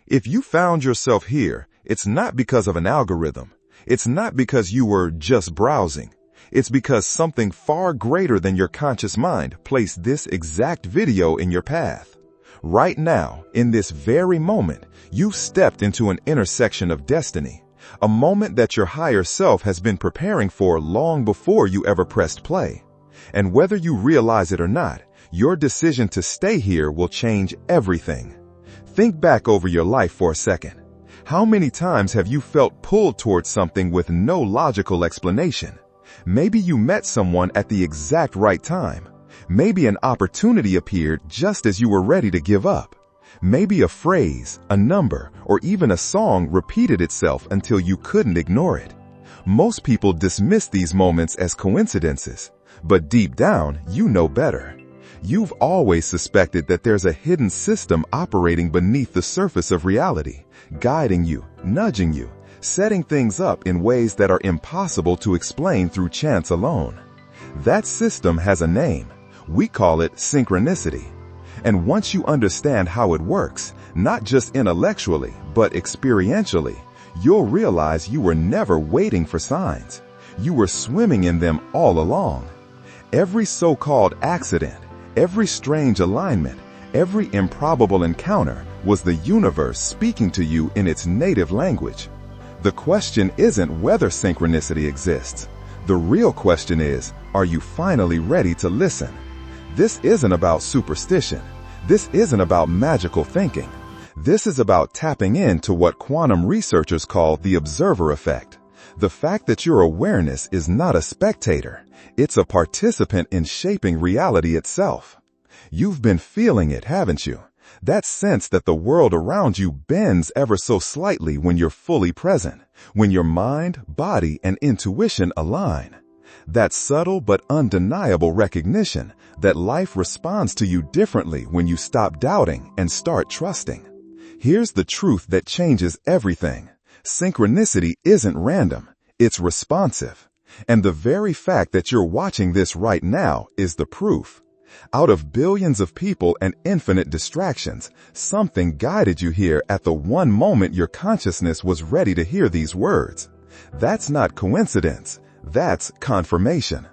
If you found yourself here, it's not because of an algorithm. It's not because you were just browsing. It's because something far greater than your conscious mind placed this exact video in your path. Right now, in this very moment, you've stepped into an intersection of destiny, a moment that your higher self has been preparing for long before you ever pressed play. And whether you realize it or not, your decision to stay here will change everything. Think back over your life for a second. How many times have you felt pulled towards something with no logical explanation? Maybe you met someone at the exact right time. Maybe an opportunity appeared just as you were ready to give up. Maybe a phrase, a number, or even a song repeated itself until you couldn't ignore it. Most people dismiss these moments as coincidences, but deep down, you know better. You've always suspected that there's a hidden system operating beneath the surface of reality, guiding you, nudging you, setting things up in ways that are impossible to explain through chance alone. That system has a name. We call it synchronicity. And once you understand how it works, not just intellectually, but experientially, you'll realize you were never waiting for signs. You were swimming in them all along. Every so-called accident, every strange alignment, every improbable encounter was the universe speaking to you in its native language. The question isn't whether synchronicity exists. The real question is, are you finally ready to listen? This isn't about superstition. This isn't about magical thinking. This is about tapping into what quantum researchers call the observer effect. The fact that your awareness is not a spectator. It's a participant in shaping reality itself. You've been feeling it, haven't you? That sense that the world around you bends ever so slightly when you're fully present, when your mind, body, and intuition align. That subtle but undeniable recognition that life responds to you differently when you stop doubting and start trusting. Here's the truth that changes everything. Synchronicity isn't random, it's responsive. And the very fact that you're watching this right now is the proof. Out of billions of people and infinite distractions, something guided you here at the one moment your consciousness was ready to hear these words. That's not coincidence, that's confirmation.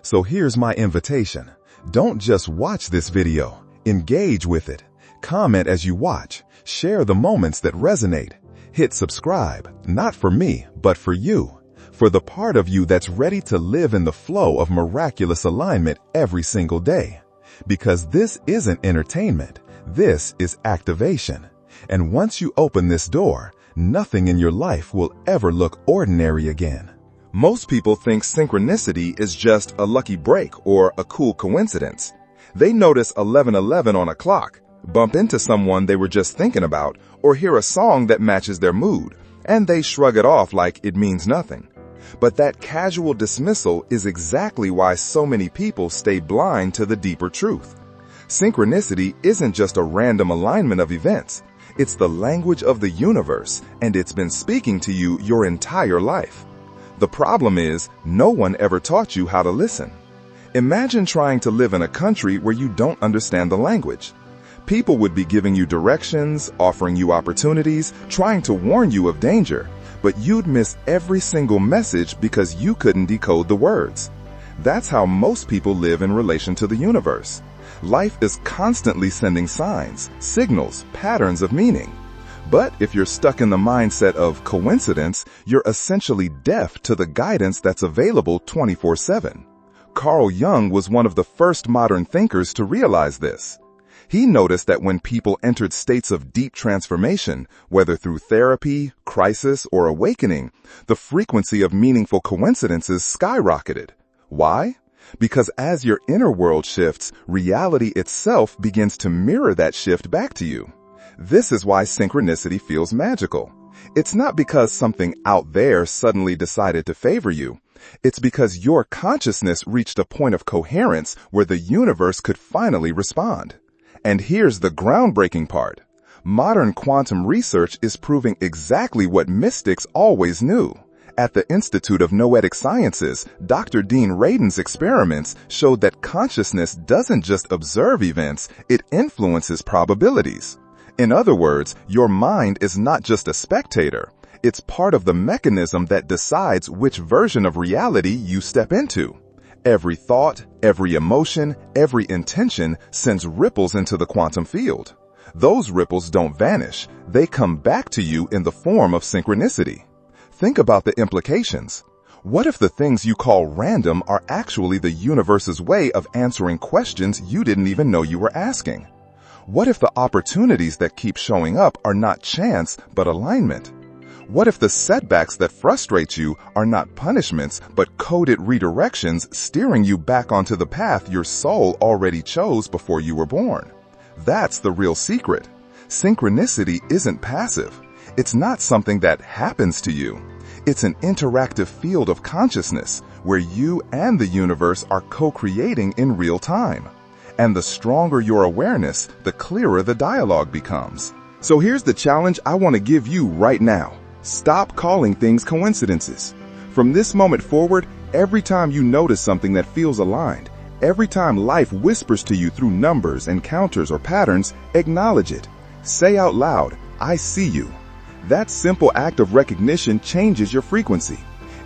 So here's my invitation. Don't just watch this video, engage with it. Comment as you watch, share the moments that resonate. Hit subscribe, not for me, but for you. For the part of you that's ready to live in the flow of miraculous alignment every single day. Because this isn't entertainment, this is activation. And once you open this door, nothing in your life will ever look ordinary again. Most people think synchronicity is just a lucky break or a cool coincidence. They notice 11:11 on a clock, bump into someone they were just thinking about, or hear a song that matches their mood, and they shrug it off like it means nothing. But that casual dismissal is exactly why so many people stay blind to the deeper truth. Synchronicity isn't just a random alignment of events. It's the language of the universe, and it's been speaking to you your entire life. The problem is, no one ever taught you how to listen. Imagine trying to live in a country where you don't understand the language. People would be giving you directions, offering you opportunities, trying to warn you of danger. But you'd miss every single message because you couldn't decode the words. That's how most people live in relation to the universe. Life is constantly sending signs, signals, patterns of meaning. But if you're stuck in the mindset of coincidence, you're essentially deaf to the guidance that's available 24/7. Carl Jung was one of the first modern thinkers to realize this. He noticed that when people entered states of deep transformation, whether through therapy, crisis, or awakening, the frequency of meaningful coincidences skyrocketed. Why? Because as your inner world shifts, reality itself begins to mirror that shift back to you. This is why synchronicity feels magical. It's not because something out there suddenly decided to favor you. It's because your consciousness reached a point of coherence where the universe could finally respond. And here's the groundbreaking part. Modern quantum research is proving exactly what mystics always knew. At the Institute of Noetic Sciences, Dr. Dean Radin's experiments showed that consciousness doesn't just observe events, it influences probabilities. In other words, your mind is not just a spectator. It's part of the mechanism that decides which version of reality you step into. Every thought, every emotion, every intention sends ripples into the quantum field. Those ripples don't vanish. They come back to you in the form of synchronicity. Think about the implications. What if the things you call random are actually the universe's way of answering questions you didn't even know you were asking? What if the opportunities that keep showing up are not chance, but alignment? What if the setbacks that frustrate you are not punishments, but coded redirections steering you back onto the path your soul already chose before you were born? That's the real secret. Synchronicity isn't passive. It's not something that happens to you. It's an interactive field of consciousness where you and the universe are co-creating in real time. And the stronger your awareness, the clearer the dialogue becomes. So here's the challenge I want to give you right now. Stop calling things coincidences. From this moment forward, every time you notice something that feels aligned, every time life whispers to you through numbers, encounters, or patterns, acknowledge it. Say out loud, I see you. That simple act of recognition changes your frequency.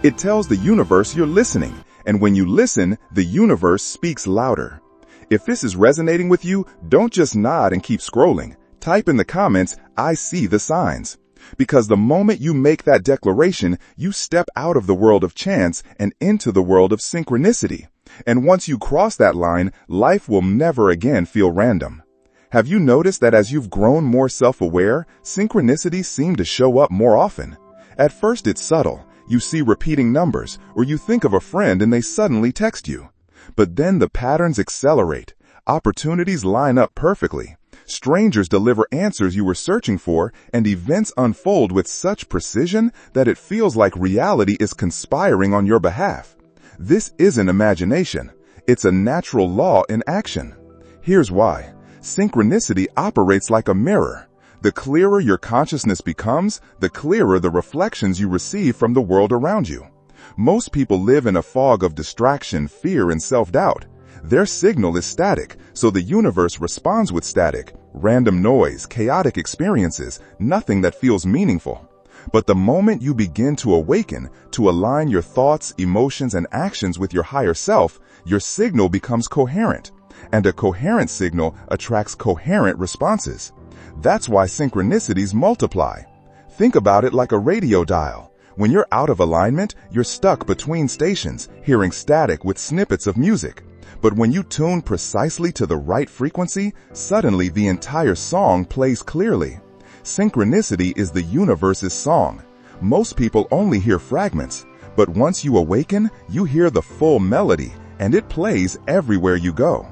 It tells the universe you're listening, and when you listen, the universe speaks louder. If this is resonating with you, don't just nod and keep scrolling. Type in the comments, I see the signs. Because the moment you make that declaration, you step out of the world of chance and into the world of synchronicity. And once you cross that line, life will never again feel random. Have you noticed that as you've grown more self-aware, synchronicities seem to show up more often? At first it's subtle. You see repeating numbers, or you think of a friend and they suddenly text you. But then the patterns accelerate. Opportunities line up perfectly. Strangers deliver answers you were searching for, and events unfold with such precision that it feels like reality is conspiring on your behalf. This isn't imagination. It's a natural law in action. Here's why. Synchronicity operates like a mirror. The clearer your consciousness becomes, the clearer the reflections you receive from the world around you. Most people live in a fog of distraction, fear, and self-doubt. Their signal is static, so the universe responds with static, random noise, chaotic experiences, nothing that feels meaningful. But the moment you begin to awaken, to align your thoughts, emotions, and actions with your higher self, your signal becomes coherent. And a coherent signal attracts coherent responses. That's why synchronicities multiply. Think about it like a radio dial. When you're out of alignment, you're stuck between stations, hearing static with snippets of music. But when you tune precisely to the right frequency, suddenly the entire song plays clearly. Synchronicity is the universe's song. Most people only hear fragments, but once you awaken, you hear the full melody, and it plays everywhere you go.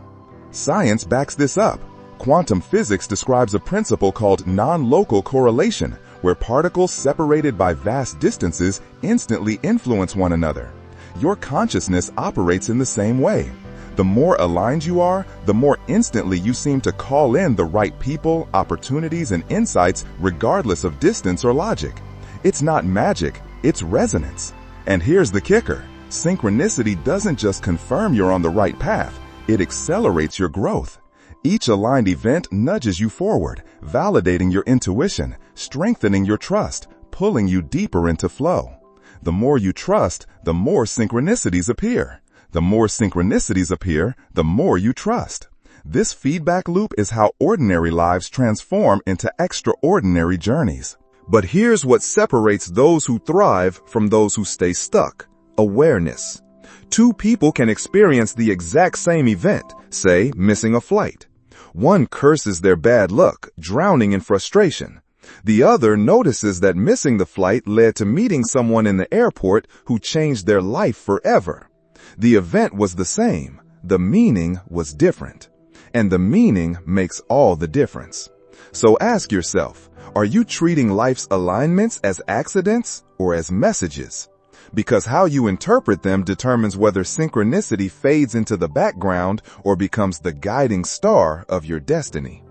Science backs this up. Quantum physics describes a principle called non-local correlation, where particles separated by vast distances instantly influence one another. Your consciousness operates in the same way. The more aligned you are, the more instantly you seem to call in the right people, opportunities, and insights regardless of distance or logic. It's not magic, it's resonance. And here's the kicker. Synchronicity doesn't just confirm you're on the right path, it accelerates your growth. Each aligned event nudges you forward, validating your intuition, strengthening your trust, pulling you deeper into flow. The more you trust, the more synchronicities appear. The more synchronicities appear, the more you trust. This feedback loop is how ordinary lives transform into extraordinary journeys. But here's what separates those who thrive from those who stay stuck: awareness. Two people can experience the exact same event, say missing a flight. One curses their bad luck, drowning in frustration. The other notices that missing the flight led to meeting someone in the airport who changed their life forever. The event was the same, the meaning was different. And the meaning makes all the difference. So ask yourself, are you treating life's alignments as accidents or as messages? Because how you interpret them determines whether synchronicity fades into the background or becomes the guiding star of your destiny.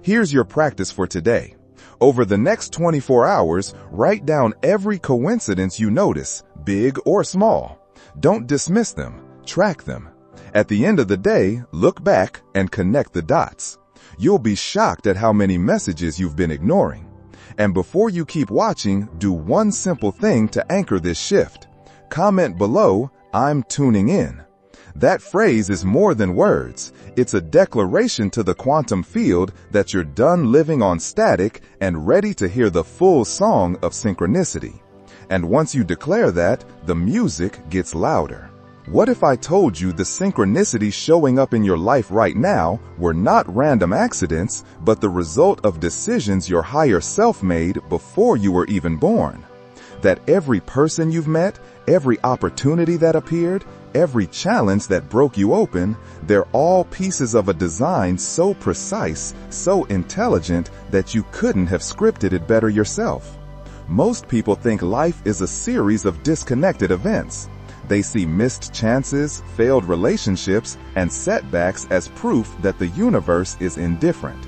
Here's your practice for today. Over the next 24 hours, write down every coincidence you notice, big or small. Don't dismiss them, track them. At the end of the day, look back and connect the dots. You'll be shocked at how many messages you've been ignoring. And before you keep watching, do one simple thing to anchor this shift. Comment below, "I'm tuning in." That phrase is more than words. It's a declaration to the quantum field that you're done living on static and ready to hear the full song of synchronicity. And once you declare that, the music gets louder. What if I told you the synchronicities showing up in your life right now were not random accidents, but the result of decisions your higher self made before you were even born? That every person you've met, every opportunity that appeared, every challenge that broke you open, they're all pieces of a design so precise, so intelligent that you couldn't have scripted it better yourself. Most people think life is a series of disconnected events. They see missed chances, failed relationships, and setbacks as proof that the universe is indifferent.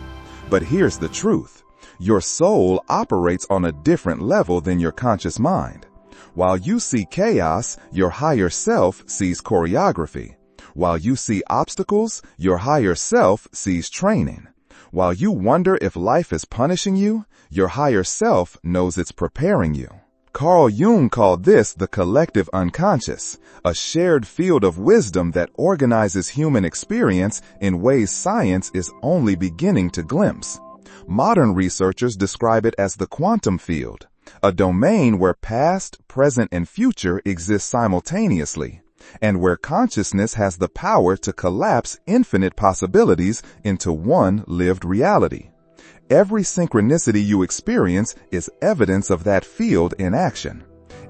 But here's the truth. Your soul operates on a different level than your conscious mind. While you see chaos, your higher self sees choreography. While you see obstacles, your higher self sees training. While you wonder if life is punishing you, your higher self knows it's preparing you. Carl Jung called this the collective unconscious, a shared field of wisdom that organizes human experience in ways science is only beginning to glimpse. Modern researchers describe it as the quantum field, a domain where past, present, and future exist simultaneously, and where consciousness has the power to collapse infinite possibilities into one lived reality. Every synchronicity you experience is evidence of that field in action.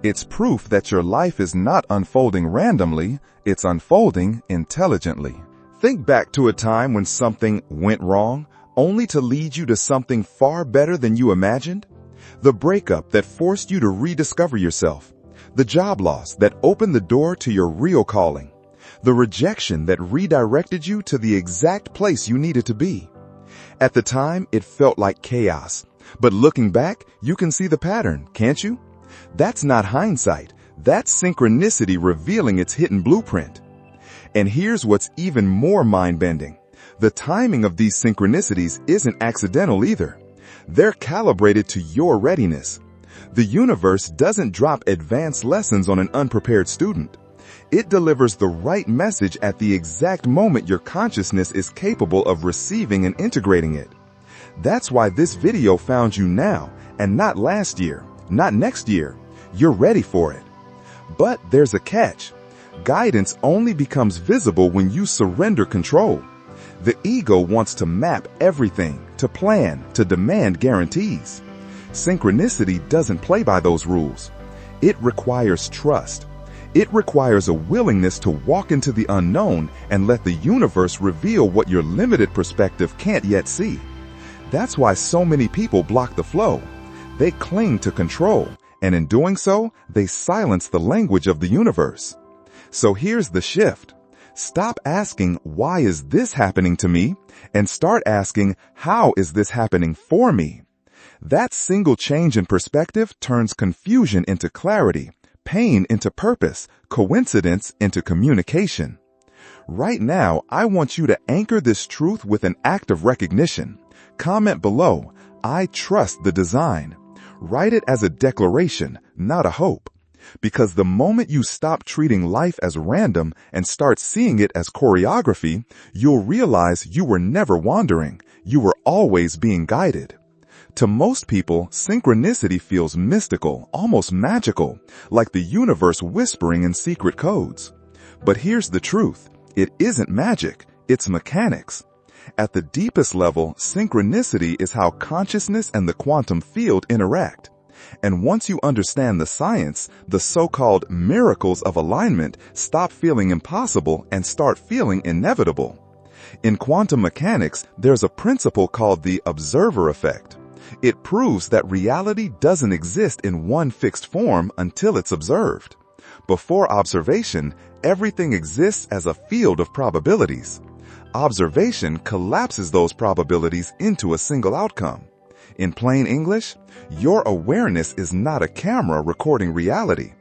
It's proof that your life is not unfolding randomly, it's unfolding intelligently. Think back to a time when something went wrong, only to lead you to something far better than you imagined. The breakup that forced you to rediscover yourself. The job loss that opened the door to your real calling. The rejection that redirected you to the exact place you needed to be. At the time, it felt like chaos. But looking back, you can see the pattern, can't you? That's not hindsight. That's synchronicity revealing its hidden blueprint. And here's what's even more mind-bending. The timing of these synchronicities isn't accidental either. They're calibrated to your readiness. The universe doesn't drop advanced lessons on an unprepared student. It delivers the right message at the exact moment your consciousness is capable of receiving and integrating it. That's why this video found you now and not last year, not next year. You're ready for it. But there's a catch. Guidance only becomes visible when you surrender control. The ego wants to map everything, to plan, to demand guarantees. Synchronicity doesn't play by those rules. It requires trust. It requires a willingness to walk into the unknown and let the universe reveal what your limited perspective can't yet see. That's why so many people block the flow. They cling to control, and in doing so, they silence the language of the universe. So here's the shift. Stop asking, "Why is this happening to me?" and start asking, "How is this happening for me?" That single change in perspective turns confusion into clarity, pain into purpose, coincidence into communication. Right now, I want you to anchor this truth with an act of recognition. Comment below, "I trust the design." Write it as a declaration, not a hope. Because the moment you stop treating life as random and start seeing it as choreography, you'll realize you were never wandering. You were always being guided. To most people, synchronicity feels mystical, almost magical, like the universe whispering in secret codes. But here's the truth. It isn't magic, it's mechanics. At the deepest level, synchronicity is how consciousness and the quantum field interact. And once you understand the science, the so-called miracles of alignment stop feeling impossible and start feeling inevitable. In quantum mechanics, there's a principle called the observer effect. It proves that reality doesn't exist in one fixed form until it's observed. Before observation, everything exists as a field of probabilities. Observation collapses those probabilities into a single outcome. In plain English, your awareness is not a camera recording reality.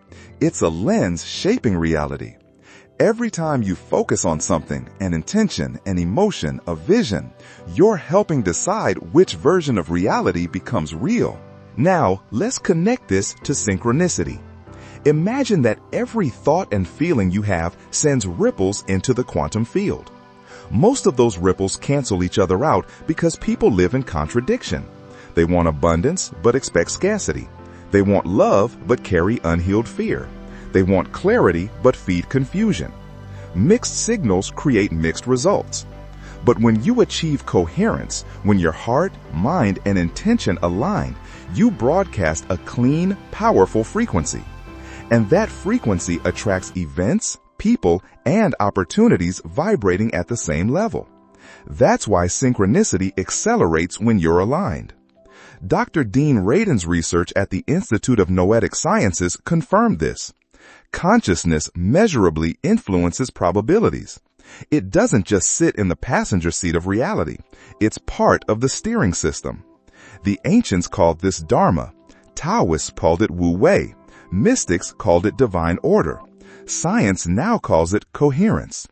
It's a lens shaping reality. Every time you focus on something, an intention, an emotion, a vision, you're helping decide which version of reality becomes real. Now, let's connect this to synchronicity. Imagine that every thought and feeling you have sends ripples into the quantum field. Most of those ripples cancel each other out because people live in contradiction. They want abundance but expect scarcity. They want love but carry unhealed fear. They want clarity but feed confusion. Mixed signals create mixed results. But when you achieve coherence, when your heart, mind, and intention align, you broadcast a clean, powerful frequency. And that frequency attracts events, people, and opportunities vibrating at the same level. That's why synchronicity accelerates when you're aligned. Dr. Dean Radin's research at the Institute of Noetic Sciences confirmed this. Consciousness measurably influences probabilities. It doesn't just sit in the passenger seat of reality. It's part of the steering system. The ancients called this Dharma. Taoists called it Wu Wei. Mystics called it divine order. Science now calls it coherence.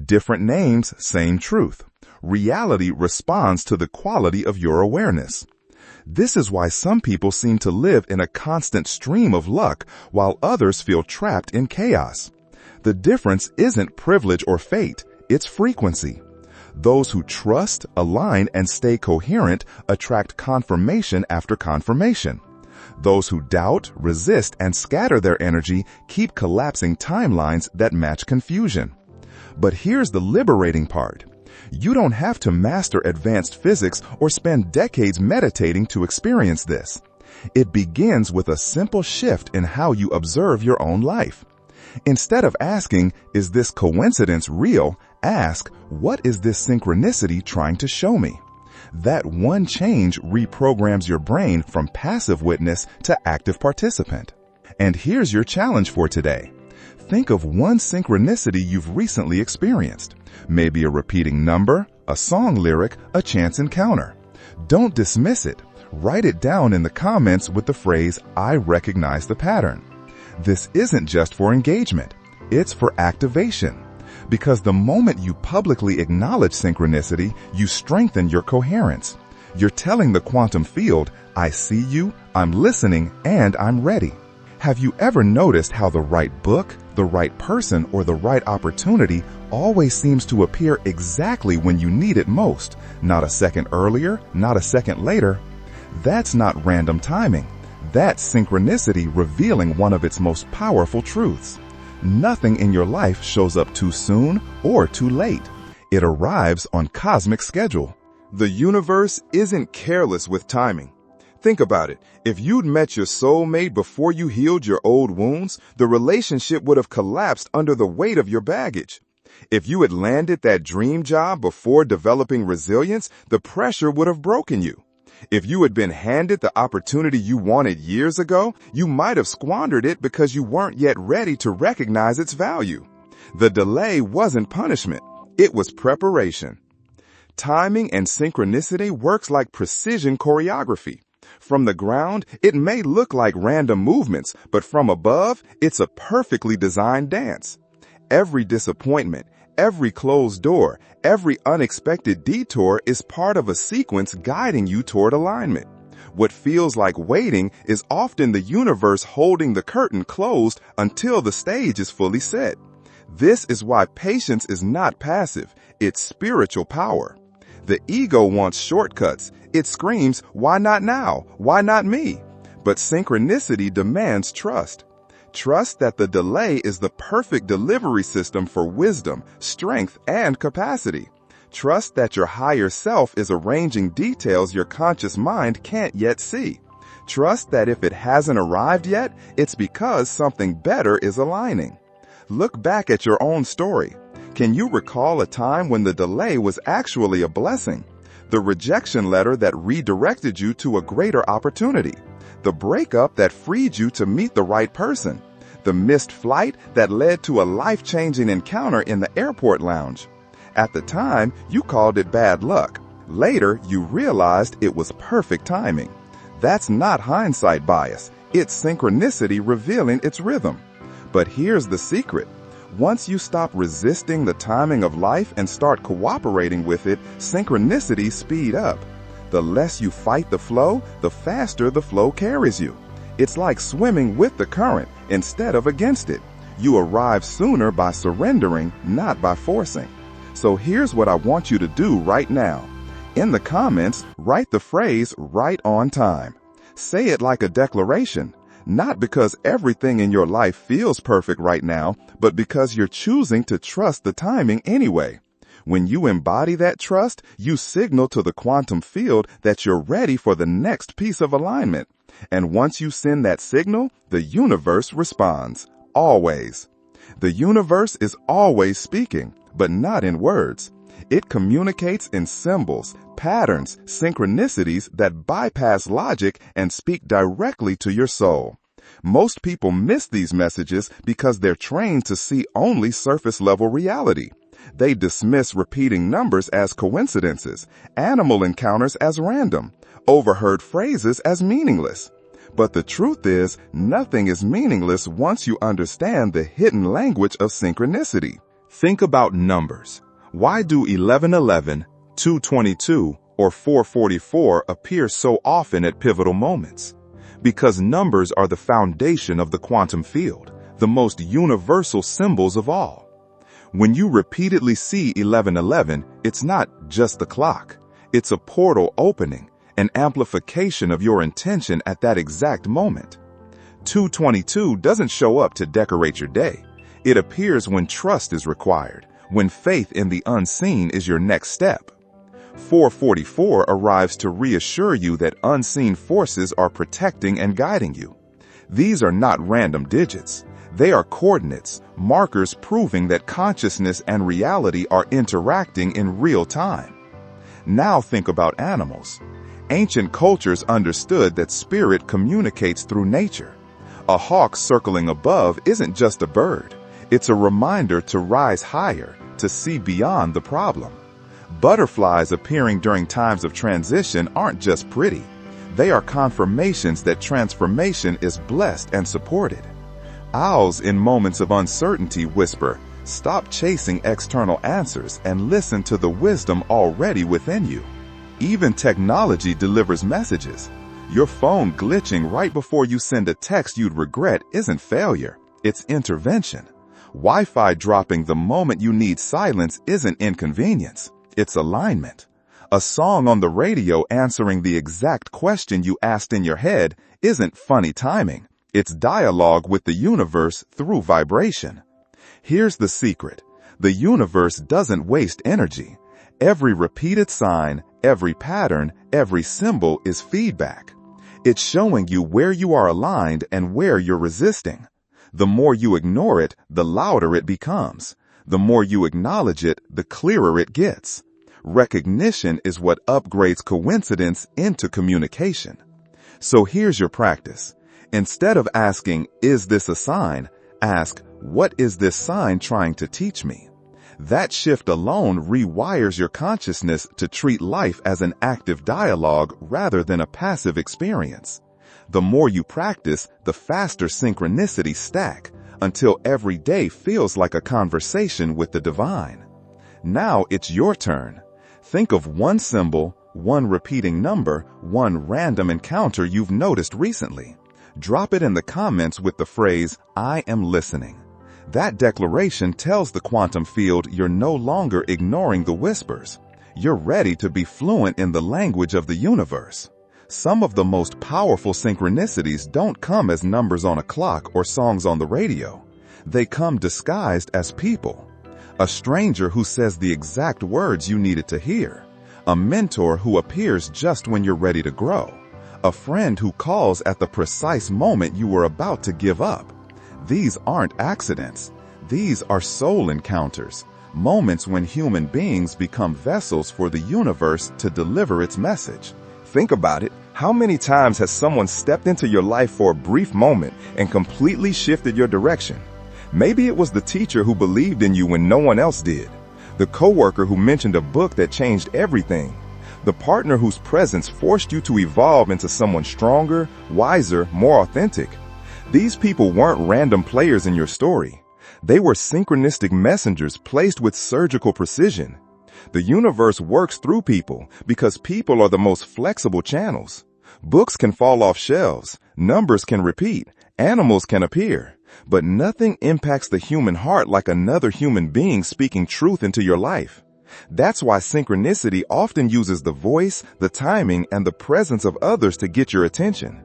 Different names, same truth. Reality responds to the quality of your awareness. This is why some people seem to live in a constant stream of luck while others feel trapped in chaos. The difference isn't privilege or fate, it's frequency. Those who trust, align, and stay coherent attract confirmation after confirmation. Those who doubt, resist, and scatter their energy keep collapsing timelines that match confusion. But here's the liberating part. You don't have to master advanced physics or spend decades meditating to experience this. It begins with a simple shift in how you observe your own life. Instead of asking, "Is this coincidence real?" ask, "What is this synchronicity trying to show me?" That one change reprograms your brain from passive witness to active participant. And here's your challenge for today. Think of one synchronicity you've recently experienced. Maybe a repeating number, a song lyric, a chance encounter. Don't dismiss it. Write it down in the comments with the phrase, "I recognize the pattern." This isn't just for engagement. It's for activation. Because the moment you publicly acknowledge synchronicity, you strengthen your coherence. You're telling the quantum field, "I see you, I'm listening, and I'm ready." Have you ever noticed how the right book, the right person, or the right opportunity always seems to appear exactly when you need it most, not a second earlier, not a second later? That's not random timing. That's synchronicity revealing one of its most powerful truths. Nothing in your life shows up too soon or too late. It arrives on cosmic schedule. The universe isn't careless with timing. Think about it. If you'd met your soulmate before you healed your old wounds, the relationship would have collapsed under the weight of your baggage. If you had landed that dream job before developing resilience, the pressure would have broken you. If you had been handed the opportunity you wanted years ago, you might have squandered it because you weren't yet ready to recognize its value. The delay wasn't punishment. It was preparation. Timing and synchronicity works like precision choreography. From the ground, it may look like random movements, but from above, it's a perfectly designed dance. Every disappointment, every closed door, every unexpected detour is part of a sequence guiding you toward alignment. What feels like waiting is often the universe holding the curtain closed until the stage is fully set. This is why patience is not passive, it's spiritual power. The ego wants shortcuts. It screams, "Why not now? Why not me?" But synchronicity demands trust. Trust that the delay is the perfect delivery system for wisdom, strength, and capacity. Trust that your higher self is arranging details your conscious mind can't yet see. Trust that if it hasn't arrived yet, it's because something better is aligning. Look back at your own story. Can you recall a time when the delay was actually a blessing? The rejection letter that redirected you to a greater opportunity. The breakup that freed you to meet the right person. The missed flight that led to a life-changing encounter in the airport lounge. At the time, you called it bad luck. Later, you realized it was perfect timing. That's not hindsight bias. It's synchronicity revealing its rhythm. But here's the secret. Once you stop resisting the timing of life and start cooperating with it, synchronicities speed up. The less you fight the flow, the faster the flow carries you. It's like swimming with the current instead of against it. You arrive sooner by surrendering, not by forcing. So here's what I want you to do right now. In the comments, write the phrase "right on time." Say it like a declaration, not because everything in your life feels perfect right now, but because you're choosing to trust the timing anyway. When you embody that trust, you signal to the quantum field that you're ready for the next piece of alignment. And once you send that signal, the universe responds. Always. The universe is always speaking, but not in words. It communicates in symbols, patterns, synchronicities that bypass logic and speak directly to your soul. Most people miss these messages because they're trained to see only surface-level reality. They dismiss repeating numbers as coincidences, animal encounters as random, overheard phrases as meaningless. But the truth is, nothing is meaningless once you understand the hidden language of synchronicity. Think about numbers. Why do 1111, 222, or 444 appear so often at pivotal moments? Because numbers are the foundation of the quantum field, the most universal symbols of all. When you repeatedly see 1111, it's not just the clock. It's a portal opening, an amplification of your intention at that exact moment. 222 doesn't show up to decorate your day. It appears when trust is required, when faith in the unseen is your next step. 444 arrives to reassure you that unseen forces are protecting and guiding you. These are not random digits. They are coordinates, markers proving that consciousness and reality are interacting in real time. Now think about animals. Ancient cultures understood that spirit communicates through nature. A hawk circling above isn't just a bird. It's a reminder to rise higher, to see beyond the problem. Butterflies appearing during times of transition aren't just pretty. They are confirmations that transformation is blessed and supported. Owls in moments of uncertainty whisper, "Stop chasing external answers and listen to the wisdom already within you." Even technology delivers messages. Your phone glitching right before you send a text you'd regret isn't failure, it's intervention. Wi-Fi dropping the moment you need silence isn't inconvenience, it's alignment. A song on the radio answering the exact question you asked in your head isn't funny timing. It's dialogue with the universe through vibration. Here's the secret. The universe doesn't waste energy. Every repeated sign, every pattern, every symbol is feedback. It's showing you where you are aligned and where you're resisting. The more you ignore it, the louder it becomes. The more you acknowledge it, the clearer it gets. Recognition is what upgrades coincidence into communication. So here's your practice. Instead of asking, "Is this a sign?" ask, "What is this sign trying to teach me?" That shift alone rewires your consciousness to treat life as an active dialogue rather than a passive experience. The more you practice, the faster synchronicities stack, until every day feels like a conversation with the divine. Now it's your turn. Think of one symbol, one repeating number, one random encounter you've noticed recently. Drop it in the comments with the phrase, "I am listening." That declaration tells the quantum field you're no longer ignoring the whispers. You're ready to be fluent in the language of the universe. Some of the most powerful synchronicities don't come as numbers on a clock or songs on the radio. They come disguised as people. A stranger who says the exact words you needed to hear. A mentor who appears just when you're ready to grow. A friend who calls at the precise moment you were about to give up. These aren't accidents. These are soul encounters, moments when human beings become vessels for the universe to deliver its message. Think about it. How many times has someone stepped into your life for a brief moment and completely shifted your direction? Maybe it was the teacher who believed in you when no one else did. The coworker who mentioned a book that changed everything. The partner whose presence forced you to evolve into someone stronger, wiser, more authentic. These people weren't random players in your story. They were synchronistic messengers placed with surgical precision. The universe works through people because people are the most flexible channels. Books can fall off shelves, numbers can repeat, animals can appear, but nothing impacts the human heart like another human being speaking truth into your life. That's why synchronicity often uses the voice, the timing, and the presence of others to get your attention.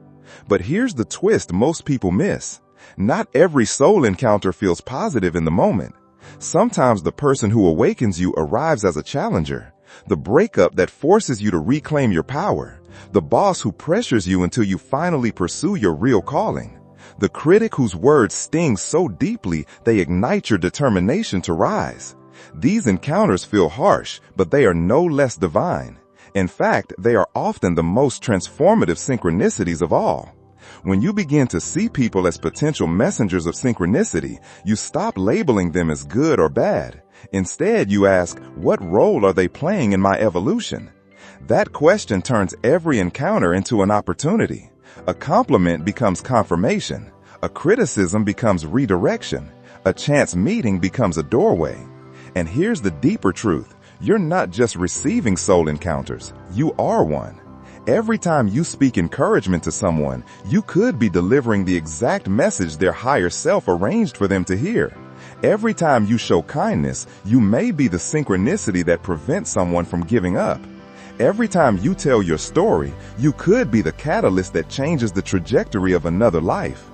But here's the twist most people miss. Not every soul encounter feels positive in the moment. Sometimes the person who awakens you arrives as a challenger, the breakup that forces you to reclaim your power, the boss who pressures you until you finally pursue your real calling, the critic whose words sting so deeply they ignite your determination to rise. These encounters feel harsh, but they are no less divine. In fact, they are often the most transformative synchronicities of all. When you begin to see people as potential messengers of synchronicity, you stop labeling them as good or bad. Instead, you ask, what role are they playing in my evolution? That question turns every encounter into an opportunity. A compliment becomes confirmation. A criticism becomes redirection. A chance meeting becomes a doorway. And here's the deeper truth. You're not just receiving soul encounters. You are one. Every time you speak encouragement to someone, you could be delivering the exact message their higher self arranged for them to hear. Every time you show kindness, you may be the synchronicity that prevents someone from giving up. Every time you tell your story, you could be the catalyst that changes the trajectory of another life.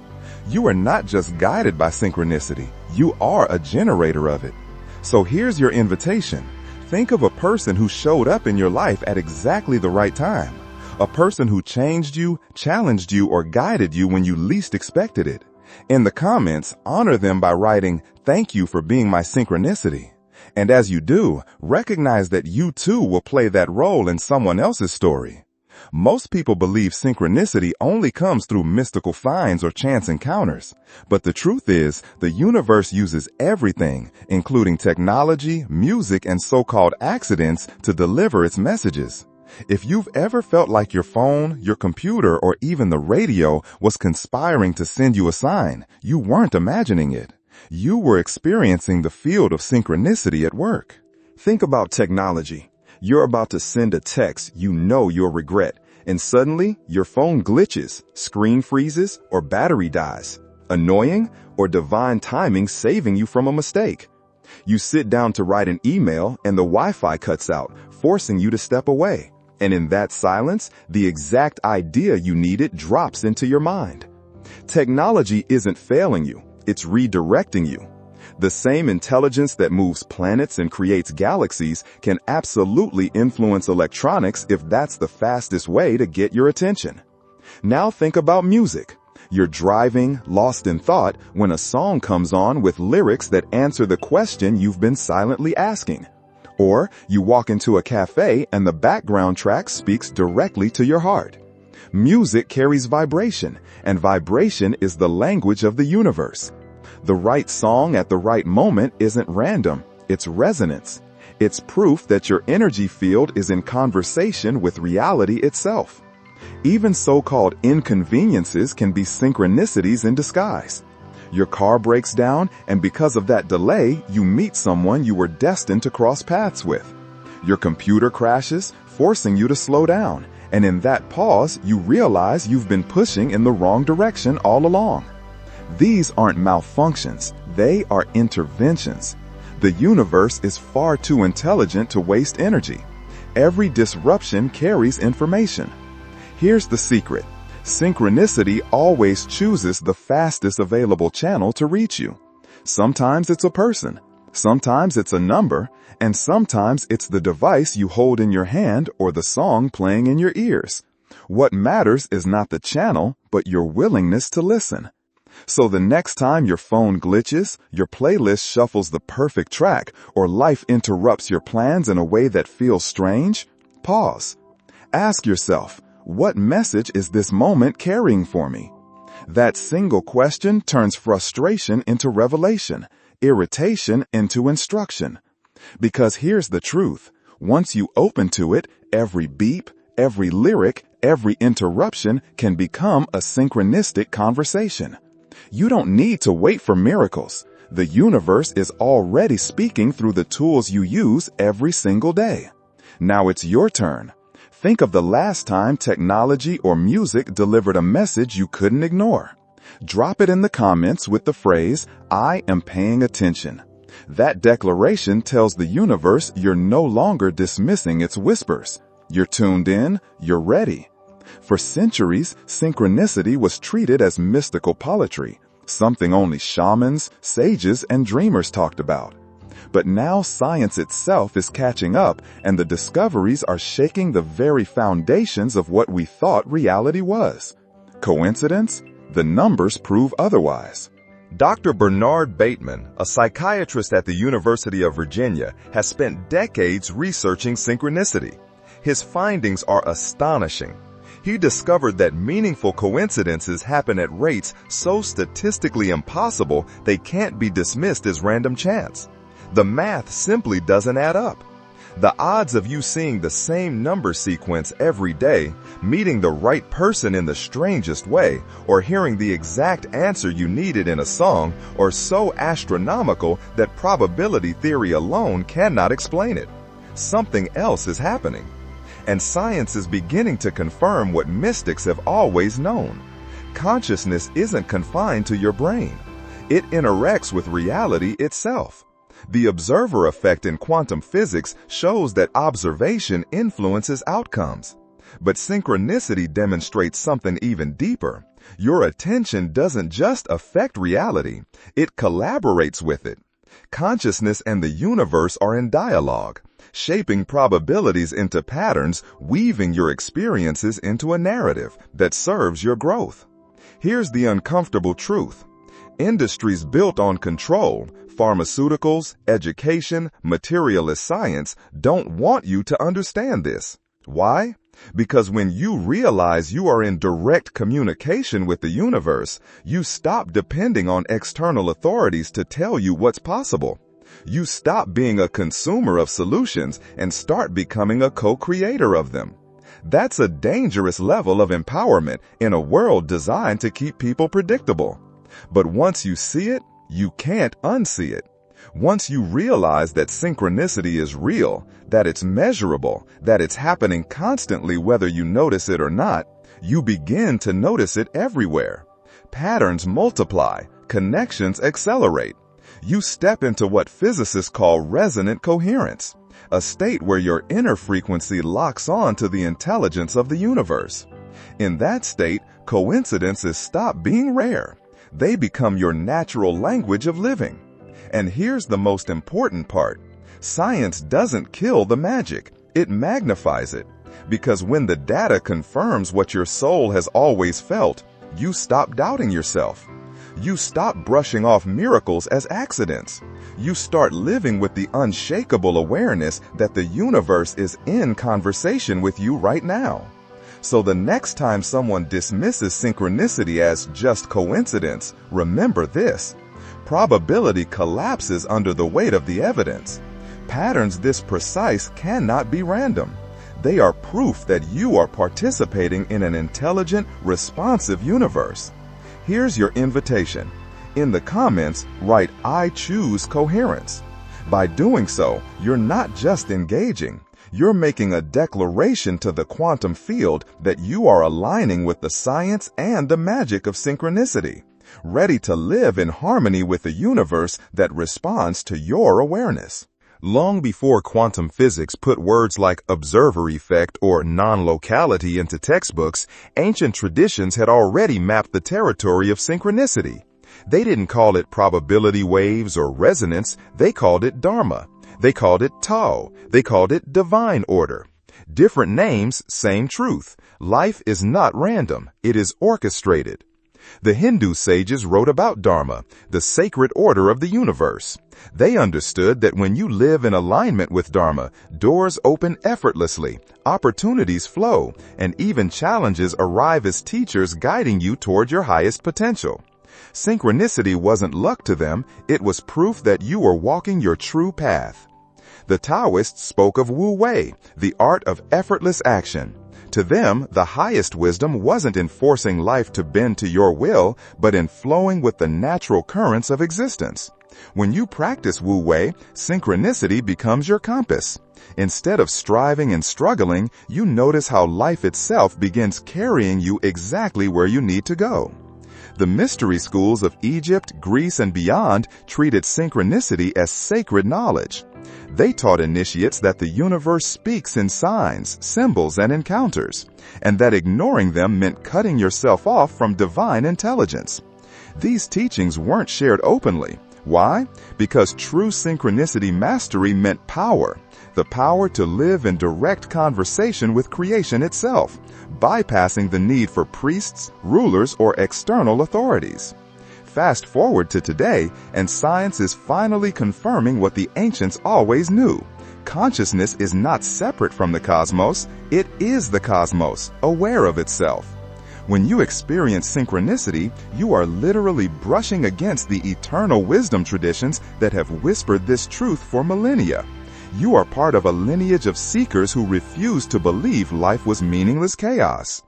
You are not just guided by synchronicity, you are a generator of it. So here's your invitation. Think of a person who showed up in your life at exactly the right time. A person who changed you, challenged you, or guided you when you least expected it. In the comments, honor them by writing, "Thank you for being my synchronicity." And as you do, recognize that you too will play that role in someone else's story. Most people believe synchronicity only comes through mystical finds or chance encounters. But the truth is, the universe uses everything, including technology, music, and so-called accidents, to deliver its messages. If you've ever felt like your phone, your computer, or even the radio was conspiring to send you a sign, you weren't imagining it. You were experiencing the field of synchronicity at work. Think about technology. You're about to send a text you know you'll regret, and suddenly your phone glitches, screen freezes, or battery dies. Annoying or divine timing saving you from a mistake. You sit down to write an email and the Wi-Fi cuts out, forcing you to step away. And in that silence, the exact idea you needed drops into your mind. Technology isn't failing you, it's redirecting you. The same intelligence that moves planets and creates galaxies can absolutely influence electronics if that's the fastest way to get your attention. Now think about music. You're driving, lost in thought, when a song comes on with lyrics that answer the question you've been silently asking. Or you walk into a cafe and the background track speaks directly to your heart. Music carries vibration, and vibration is the language of the universe. The right song at the right moment isn't random, it's resonance. It's proof that your energy field is in conversation with reality itself. Even so-called inconveniences can be synchronicities in disguise. Your car breaks down, and because of that delay, you meet someone you were destined to cross paths with. Your computer crashes, forcing you to slow down, and in that pause, you realize you've been pushing in the wrong direction all along. These aren't malfunctions, they are interventions. The universe is far too intelligent to waste energy. Every disruption carries information. Here's the secret. Synchronicity always chooses the fastest available channel to reach you. Sometimes it's a person, sometimes it's a number, and sometimes it's the device you hold in your hand or the song playing in your ears. What matters is not the channel, but your willingness to listen. So the next time your phone glitches, your playlist shuffles the perfect track, or life interrupts your plans in a way that feels strange, pause. Ask yourself, what message is this moment carrying for me? That single question turns frustration into revelation, irritation into instruction. Because here's the truth. Once you open to it, every beep, every lyric, every interruption can become a synchronistic conversation. You don't need to wait for miracles. The universe is already speaking through the tools you use every single day. Now it's your turn. Think of the last time technology or music delivered a message you couldn't ignore. Drop it in the comments with the phrase, "I am paying attention." That declaration tells the universe you're no longer dismissing its whispers. You're tuned in, you're ready. For centuries, synchronicity was treated as mystical poetry, something only shamans, sages, and dreamers talked about. But now science itself is catching up, and the discoveries are shaking the very foundations of what we thought reality was. Coincidence? The numbers prove otherwise. Dr. Bernard Bateman, a psychiatrist at the University of Virginia, has spent decades researching synchronicity. His findings are astonishing. He discovered that meaningful coincidences happen at rates so statistically impossible they can't be dismissed as random chance. The math simply doesn't add up. The odds of you seeing the same number sequence every day, meeting the right person in the strangest way, or hearing the exact answer you needed in a song are so astronomical that probability theory alone cannot explain it. Something else is happening. And science is beginning to confirm what mystics have always known. Consciousness isn't confined to your brain. It interacts with reality itself. The observer effect in quantum physics shows that observation influences outcomes. But synchronicity demonstrates something even deeper. Your attention doesn't just affect reality, it collaborates with it. Consciousness and the universe are in dialogue, shaping probabilities into patterns, weaving your experiences into a narrative that serves your growth. Here's the uncomfortable truth. Industries built on control, pharmaceuticals, education, materialist science, don't want you to understand this. Why? Because when you realize you are in direct communication with the universe, you stop depending on external authorities to tell you what's possible. You stop being a consumer of solutions and start becoming a co-creator of them. That's a dangerous level of empowerment in a world designed to keep people predictable. But once you see it, you can't unsee it. Once you realize that synchronicity is real, that it's measurable, that it's happening constantly whether you notice it or not, you begin to notice it everywhere. Patterns multiply, connections accelerate. You step into what physicists call resonant coherence, a state where your inner frequency locks on to the intelligence of the universe. In that state, coincidences stop being rare. They become your natural language of living. And here's the most important part. Science doesn't kill the magic, it magnifies it. Because when the data confirms what your soul has always felt, you stop doubting yourself. You stop brushing off miracles as accidents. You start living with the unshakable awareness that the universe is in conversation with you right now. So the next time someone dismisses synchronicity as just coincidence, remember this. Probability collapses under the weight of the evidence. Patterns this precise cannot be random. They are proof that you are participating in an intelligent, responsive universe. Here's your invitation. In the comments, write, "I choose coherence." By doing so, you're not just engaging. You're making a declaration to the quantum field that you are aligning with the science and the magic of synchronicity, ready to live in harmony with a universe that responds to your awareness. Long before quantum physics put words like observer effect or non-locality into textbooks, ancient traditions had already mapped the territory of synchronicity. They didn't call it probability waves or resonance, they called it dharma. They called it Tao. They called it divine order. Different names, same truth. Life is not random. It is orchestrated. The Hindu sages wrote about Dharma, the sacred order of the universe. They understood that when you live in alignment with Dharma, doors open effortlessly, opportunities flow, and even challenges arrive as teachers guiding you toward your highest potential. Synchronicity wasn't luck to them, it was proof that you were walking your true path. The Taoists spoke of Wu Wei, the art of effortless action. To them, the highest wisdom wasn't in forcing life to bend to your will, but in flowing with the natural currents of existence. When you practice Wu Wei, synchronicity becomes your compass. Instead of striving and struggling, you notice how life itself begins carrying you exactly where you need to go. The mystery schools of Egypt, Greece, and beyond treated synchronicity as sacred knowledge. They taught initiates that the universe speaks in signs, symbols, and encounters, and that ignoring them meant cutting yourself off from divine intelligence. These teachings weren't shared openly. Why? Because true synchronicity mastery meant power, the power to live in direct conversation with creation itself, bypassing the need for priests, rulers, or external authorities. Fast forward to today, and science is finally confirming what the ancients always knew. Consciousness is not separate from the cosmos, it is the cosmos, aware of itself. When you experience synchronicity, you are literally brushing against the eternal wisdom traditions that have whispered this truth for millennia. You are part of a lineage of seekers who refused to believe life was meaningless chaos.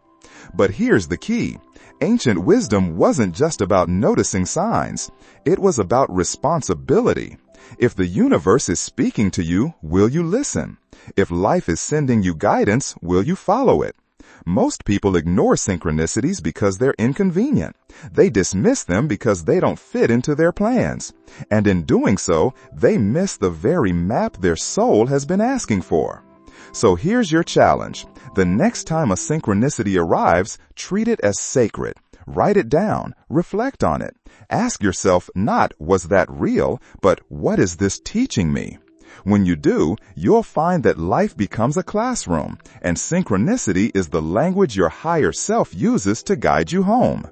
But here's the key. Ancient wisdom wasn't just about noticing signs. It was about responsibility. If the universe is speaking to you, will you listen? If life is sending you guidance, will you follow it? Most people ignore synchronicities because they're inconvenient. They dismiss them because they don't fit into their plans. And in doing so, they miss the very map their soul has been asking for. So here's your challenge. The next time a synchronicity arrives, treat it as sacred. Write it down. Reflect on it. Ask yourself not, was that real, but what is this teaching me? When you do, you'll find that life becomes a classroom, and synchronicity is the language your higher self uses to guide you home.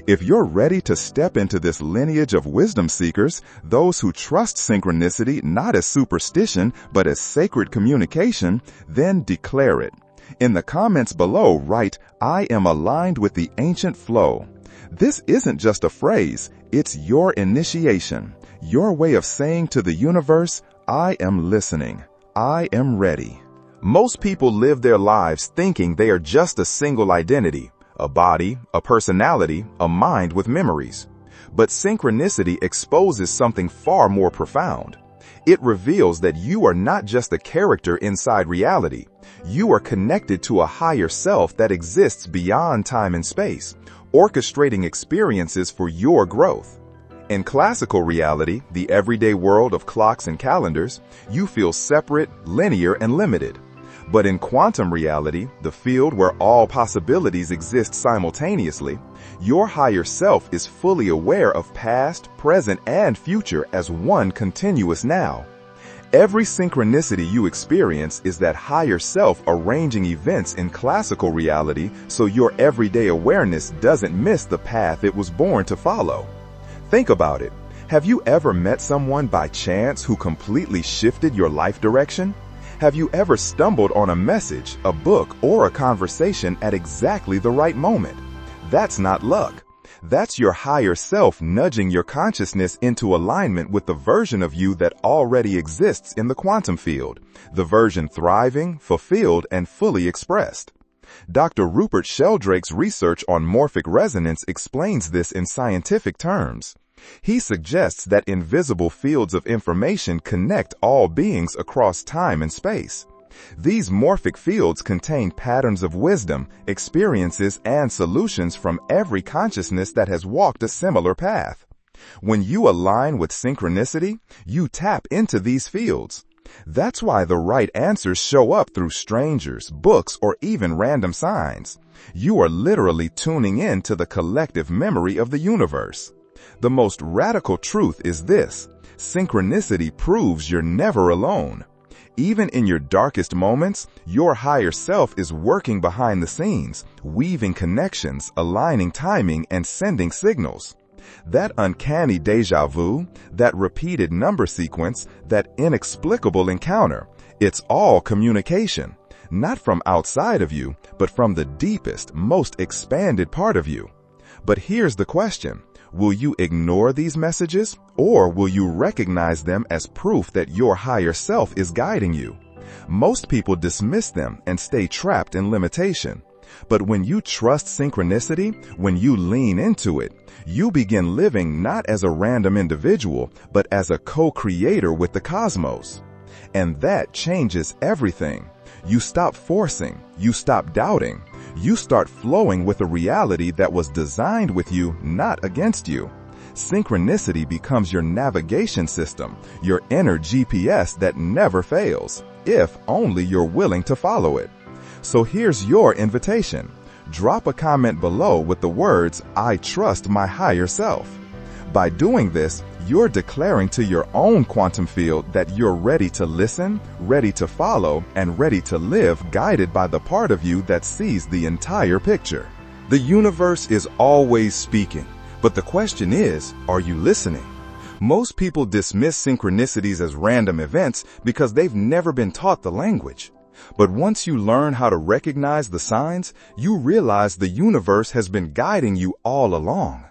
If you're ready to step into this lineage of wisdom seekers, those who trust synchronicity not as superstition but as sacred communication, then declare it. In the comments below, write, "I am aligned with the ancient flow." This isn't just a phrase, it's your initiation, your way of saying to the universe, I am listening. I am ready. Most people live their lives thinking they are just a single identity, a body, a personality, a mind with memories. But synchronicity exposes something far more profound. It reveals that you are not just a character inside reality. You are connected to a higher self that exists beyond time and space, orchestrating experiences for your growth. In classical reality, the everyday world of clocks and calendars, you feel separate, linear, and limited. But in quantum reality, the field where all possibilities exist simultaneously, your higher self is fully aware of past, present, and future as one continuous now. Every synchronicity you experience is that higher self arranging events in classical reality so your everyday awareness doesn't miss the path it was born to follow. Think about it. Have you ever met someone by chance who completely shifted your life direction? Have you ever stumbled on a message, a book, or a conversation at exactly the right moment? That's not luck. That's your higher self nudging your consciousness into alignment with the version of you that already exists in the quantum field, the version thriving, fulfilled, and fully expressed. Dr. Rupert Sheldrake's research on morphic resonance explains this in scientific terms. He suggests that invisible fields of information connect all beings across time and space. These morphic fields contain patterns of wisdom, experiences, and solutions from every consciousness that has walked a similar path. When you align with synchronicity, you tap into these fields. That's why the right answers show up through strangers, books, or even random signs. You are literally tuning in to the collective memory of the universe. The most radical truth is this: synchronicity proves you're never alone. Even in your darkest moments, your higher self is working behind the scenes, weaving connections, aligning timing, and sending signals. That uncanny déjà vu, that repeated number sequence, that inexplicable encounter, it's all communication, not from outside of you, but from the deepest, most expanded part of you. But here's the question. Will you ignore these messages, or will you recognize them as proof that your higher self is guiding you? Most people dismiss them and stay trapped in limitation. But when you trust synchronicity, when you lean into it, you begin living not as a random individual, but as a co-creator with the cosmos. And that changes everything. You stop forcing, you stop doubting, you start flowing with a reality that was designed with you, not against you. Synchronicity becomes your navigation system, your inner GPS that never fails, if only you're willing to follow it. So here's your invitation. Drop a comment below with the words, "I trust my higher self." By doing this, you're declaring to your own quantum field that you're ready to listen, ready to follow, and ready to live guided by the part of you that sees the entire picture. The universe is always speaking, but the question is, are you listening? Most people dismiss synchronicities as random events because they've never been taught the language. But once you learn how to recognize the signs, you realize the universe has been guiding you all along.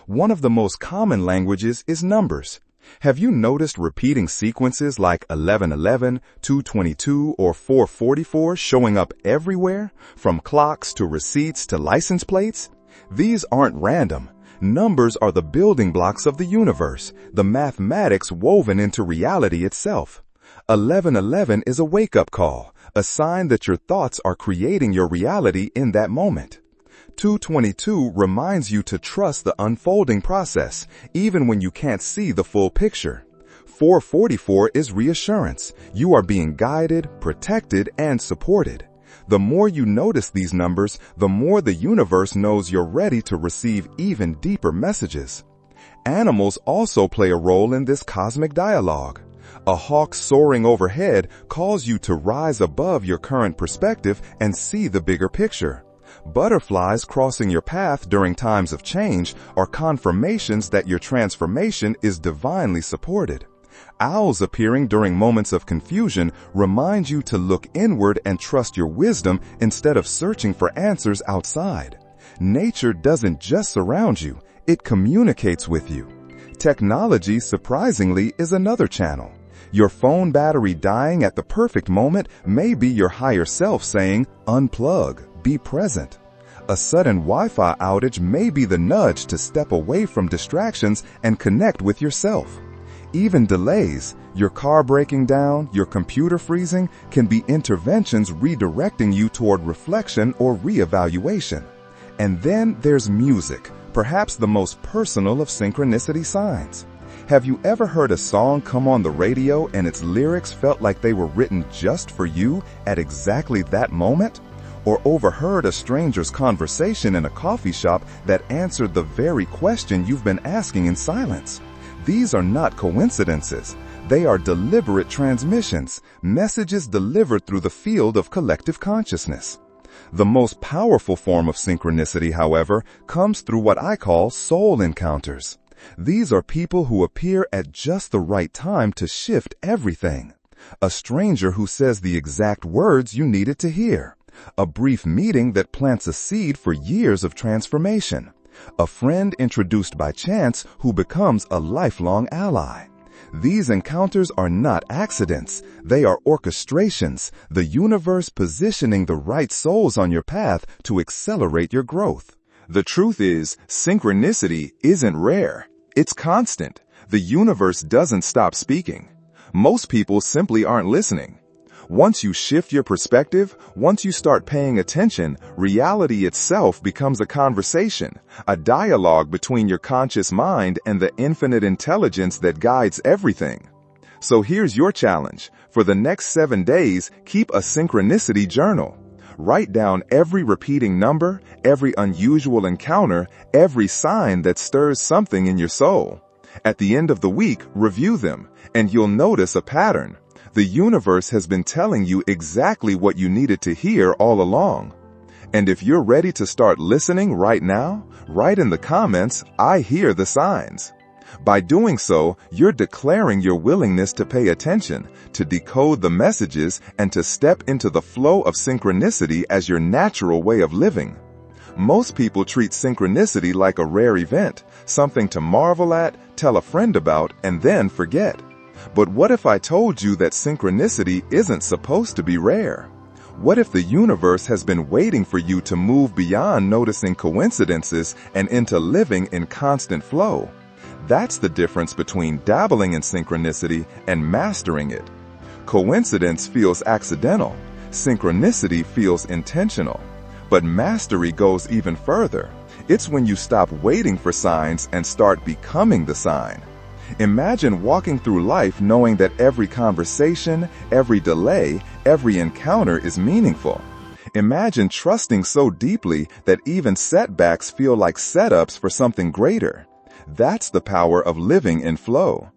One of the most common languages is numbers. Have you noticed repeating sequences like 1111, 222, or 444 showing up everywhere, from clocks to receipts to license plates? These aren't random. Numbers are the building blocks of the universe, the mathematics woven into reality itself. 1111 is a wake-up call, a sign that your thoughts are creating your reality in that moment. 222 reminds you to trust the unfolding process, even when you can't see the full picture. 444 is reassurance. You are being guided, protected, and supported. The more you notice these numbers, the more the universe knows you're ready to receive even deeper messages. Animals also play a role in this cosmic dialogue. A hawk soaring overhead calls you to rise above your current perspective and see the bigger picture. Butterflies crossing your path during times of change are confirmations that your transformation is divinely supported. Owls appearing during moments of confusion remind you to look inward and trust your wisdom instead of searching for answers outside. Nature doesn't just surround you, it communicates with you. Technology, surprisingly, is another channel. Your phone battery dying at the perfect moment may be your higher self saying, "Unplug, be present." A sudden Wi-Fi outage may be the nudge to step away from distractions and connect with yourself. Even delays, your car breaking down, your computer freezing, can be interventions redirecting you toward reflection or reevaluation. And then there's music, perhaps the most personal of synchronicity signs. Have you ever heard a song come on the radio and its lyrics felt like they were written just for you at exactly that moment? Or overheard a stranger's conversation in a coffee shop that answered the very question you've been asking in silence? These are not coincidences. They are deliberate transmissions, messages delivered through the field of collective consciousness. The most powerful form of synchronicity, however, comes through what I call soul encounters. These are people who appear at just the right time to shift everything. A stranger who says the exact words you needed to hear. A brief meeting that plants a seed for years of transformation. A friend introduced by chance who becomes a lifelong ally. These encounters are not accidents. They are orchestrations, the universe positioning the right souls on your path to accelerate your growth. The truth is, synchronicity isn't rare. It's constant. The universe doesn't stop speaking. Most people simply aren't listening. Once you shift your perspective, once you start paying attention, reality itself becomes a conversation, a dialogue between your conscious mind and the infinite intelligence that guides everything. So here's your challenge. For the next 7 days, keep a synchronicity journal. Write down every repeating number, every unusual encounter, every sign that stirs something in your soul. At the end of the week, review them, and you'll notice a pattern. The universe has been telling you exactly what you needed to hear all along. And if you're ready to start listening right now, write in the comments, "I hear the signs." By doing so, you're declaring your willingness to pay attention, to decode the messages, and to step into the flow of synchronicity as your natural way of living. Most people treat synchronicity like a rare event, something to marvel at, tell a friend about, and then forget. But what if I told you that synchronicity isn't supposed to be rare? What if the universe has been waiting for you to move beyond noticing coincidences and into living in constant flow? That's the difference between dabbling in synchronicity and mastering it. Coincidence feels accidental. Synchronicity feels intentional. But mastery goes even further. It's when you stop waiting for signs and start becoming the sign. Imagine walking through life knowing that every conversation, every delay, every encounter is meaningful. Imagine trusting so deeply that even setbacks feel like setups for something greater. That's the power of living in flow.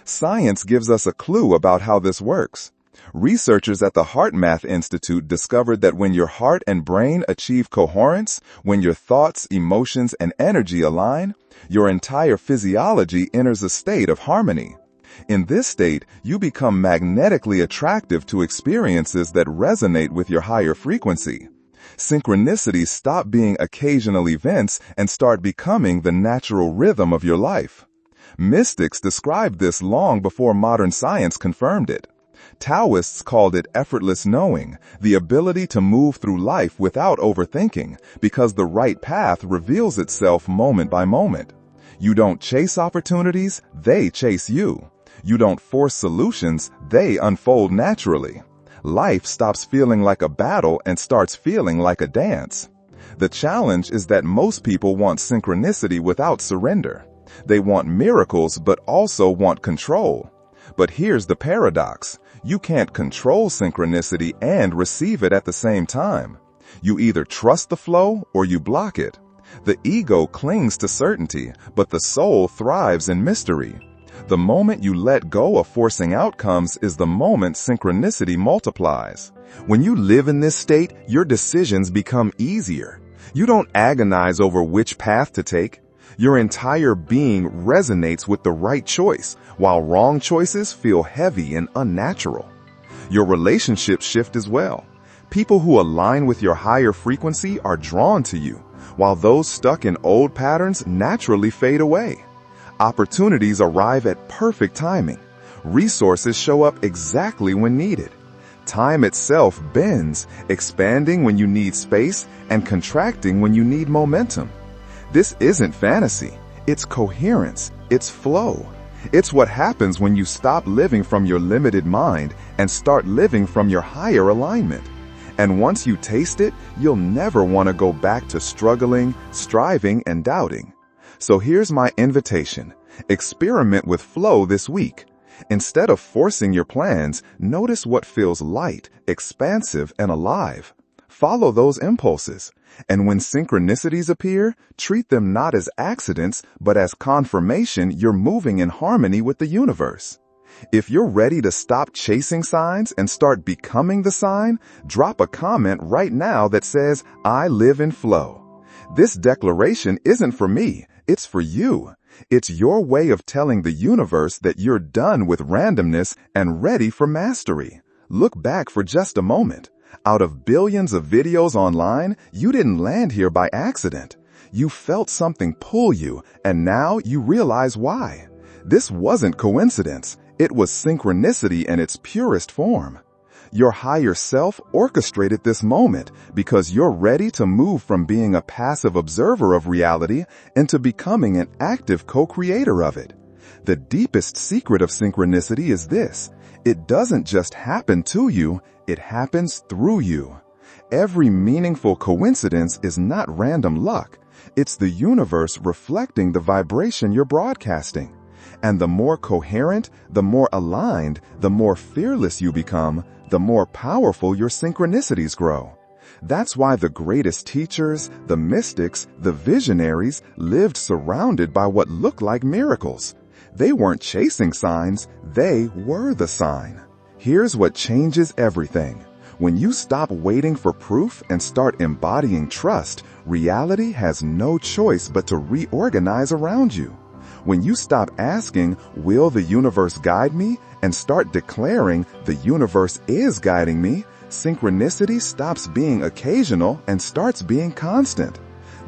Science gives us a clue about how this works. Researchers at the HeartMath Institute discovered that when your heart and brain achieve coherence, when your thoughts, emotions, and energy align, your entire physiology enters a state of harmony. In this state, you become magnetically attractive to experiences that resonate with your higher frequency. Synchronicities stop being occasional events and start becoming the natural rhythm of your life. Mystics described this long before modern science confirmed it. Taoists called it effortless knowing, the ability to move through life without overthinking, because the right path reveals itself moment by moment. You don't chase opportunities, they chase you. You don't force solutions, they unfold naturally. Life stops feeling like a battle and starts feeling like a dance. The challenge is that most people want synchronicity without surrender. They want miracles but also want control. But here's the paradox. You can't control synchronicity and receive it at the same time. You either trust the flow or you block it. The ego clings to certainty, but the soul thrives in mystery. The moment you let go of forcing outcomes is the moment synchronicity multiplies. When you live in this state, your decisions become easier. You don't agonize over which path to take. Your entire being resonates with the right choice, while wrong choices feel heavy and unnatural. Your relationships shift as well. People who align with your higher frequency are drawn to you, while those stuck in old patterns naturally fade away. Opportunities arrive at perfect timing. Resources show up exactly when needed. Time itself bends, expanding when you need space and contracting when you need momentum. This isn't fantasy. It's coherence. It's flow. It's what happens when you stop living from your limited mind and start living from your higher alignment. And once you taste it, you'll never want to go back to struggling, striving, and doubting. So here's my invitation. Experiment with flow this week. Instead of forcing your plans, notice what feels light, expansive, and alive. Follow those impulses. And when synchronicities appear, treat them not as accidents, but as confirmation you're moving in harmony with the universe. If you're ready to stop chasing signs and start becoming the sign, drop a comment right now that says, "I live in flow." This declaration isn't for me, it's for you. It's your way of telling the universe that you're done with randomness and ready for mastery. Look back for just a moment. Out of billions of videos online, you didn't land here by accident. You felt something pull you, and now you realize why. This wasn't coincidence. It was synchronicity in its purest form. Your higher self orchestrated this moment because you're ready to move from being a passive observer of reality into becoming an active co-creator of it. The deepest secret of synchronicity is this. It doesn't just happen to you, it happens through you. Every meaningful coincidence is not random luck. It's the universe reflecting the vibration you're broadcasting. And the more coherent, the more aligned, the more fearless you become, the more powerful your synchronicities grow. That's why the greatest teachers, the mystics, the visionaries lived surrounded by what looked like miracles. They weren't chasing signs, they were the sign. Here's what changes everything. When you stop waiting for proof and start embodying trust, reality has no choice but to reorganize around you. When you stop asking, "Will the universe guide me?" and start declaring, "The universe is guiding me," synchronicity stops being occasional and starts being constant.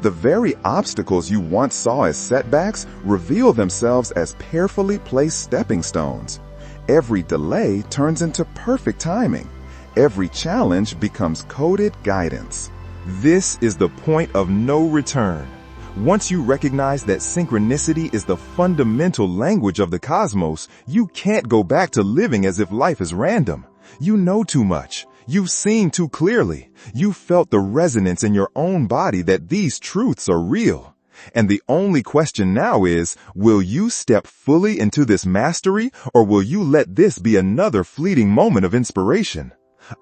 The very obstacles you once saw as setbacks reveal themselves as carefully placed stepping stones. Every delay turns into perfect timing. Every challenge becomes coded guidance. This is the point of no return. Once you recognize that synchronicity is the fundamental language of the cosmos, you can't go back to living as if life is random. You know too much. You've seen too clearly. You've felt the resonance in your own body that these truths are real. And the only question now is, will you step fully into this mastery, or will you let this be another fleeting moment of inspiration?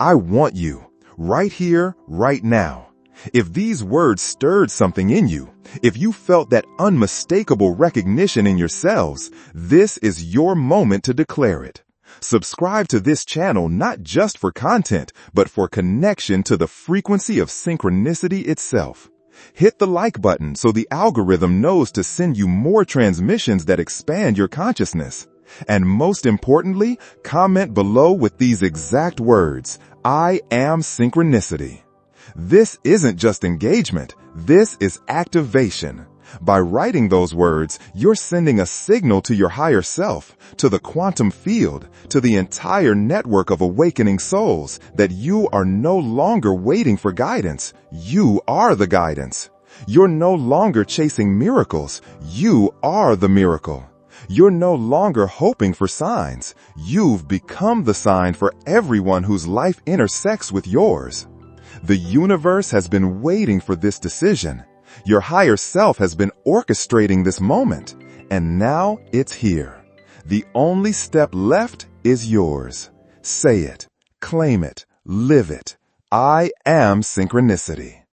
I want you, right here, right now. If these words stirred something in you, if you felt that unmistakable recognition in yourselves, this is your moment to declare it. Subscribe to this channel not just for content, but for connection to the frequency of synchronicity itself. Hit the like button so the algorithm knows to send you more transmissions that expand your consciousness. And most importantly, comment below with these exact words: I am synchronicity. This isn't just engagement, this is activation. By writing those words, you're sending a signal to your higher self, to the quantum field, to the entire network of awakening souls, that you are no longer waiting for guidance. You are the guidance. You're no longer chasing miracles. You are the miracle. You're no longer hoping for signs. You've become the sign for everyone whose life intersects with yours. The universe has been waiting for this decision. Your higher self has been orchestrating this moment, and now it's here. The only step left is yours. Say it, claim it, live it. I am synchronicity.